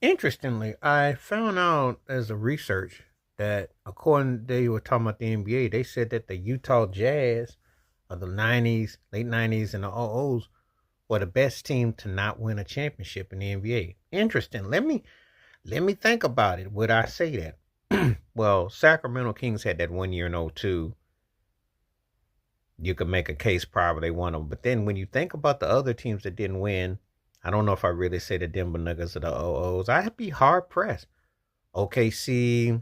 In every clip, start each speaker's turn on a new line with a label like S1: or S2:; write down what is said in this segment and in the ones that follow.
S1: Interestingly, I found out as a research that according they were talking about the NBA, they said that the Utah Jazz of the '90s, late '90s, and the '00s were the best team to not win a championship in the NBA. Interesting. Let me think about it. Would I say that? Well, Sacramento Kings had that 1 year in '02. You could make a case probably they won them. But then when you think about the other teams that didn't win, I don't know if I really say the Denver Nuggets or the '00s. I'd be hard pressed. OKC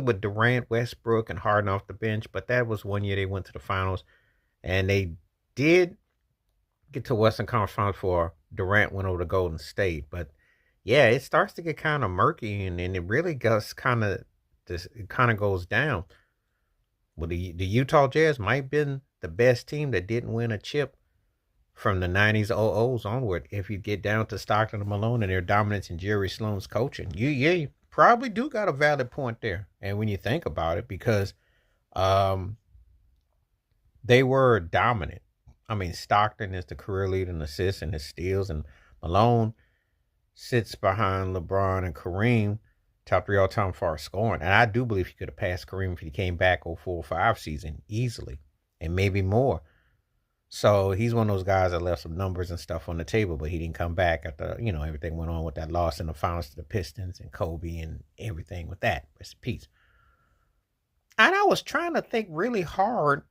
S1: with Durant, Westbrook, and Harden off the bench, but that was 1 year they went to the finals, and they did get to Western Conference Finals for Durant went over to Golden State. But yeah, it starts to get kind of murky, and it really goes kind of this. It kind of goes down. Well, the Utah Jazz might have been the best team that didn't win a chip from the '90s '00s onward. If you get down to Stockton and Malone and their dominance in Jerry Sloan's coaching, you probably do got a valid point there. And when you think about it, because um, they were dominant. I mean, Stockton is the career leader in assists and his steals, and Malone sits behind LeBron and Kareem, top three all time for scoring. And I do believe he could have passed Kareem if he came back 04-05 season easily, and maybe more. So he's one of those guys that left some numbers and stuff on the table, but he didn't come back after everything went on with that loss in the finals to the Pistons and Kobe and everything with that. Rest in peace. And I was trying to think really hard,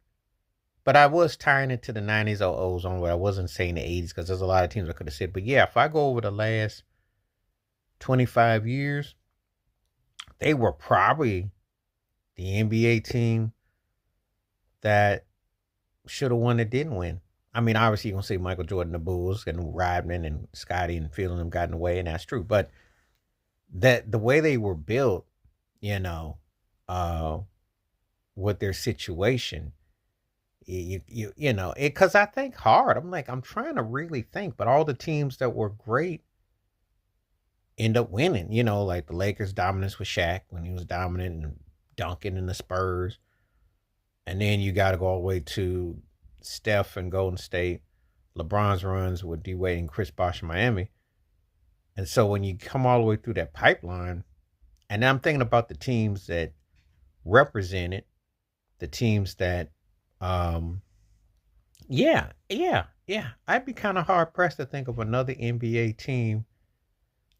S1: but I was tying it to the '90s '00s on where I wasn't saying the '80s because there's a lot of teams I could have said. But yeah, if I go over the last 25 years, they were probably the NBA team that should have won that didn't win. I mean, obviously you're gonna say Michael Jordan, the Bulls, and Rodman and Scotty and Phil and them got in the way, and that's true. But that the way they were built, you know, uh, with their situation, it because I think hard. I'm trying to really think, but all the teams that were great end up winning. Like the Lakers' dominance with Shaq when he was dominant and Duncan and the Spurs, and then you got to go all the way to Steph and Golden State, LeBron's runs with D Wade and Chris Bosh in Miami. And so when you come all the way through that pipeline, and I'm thinking about the teams that represented, the teams that, um, yeah, I'd be kind of hard pressed to think of another NBA team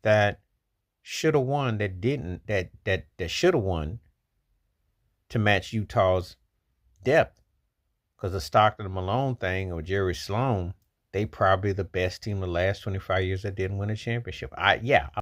S1: that should have won that didn't that should have won to match Utah's depth. Because the Stockton and Malone thing or Jerry Sloan, they probably the best team the last 25 years that didn't win a championship. Yeah,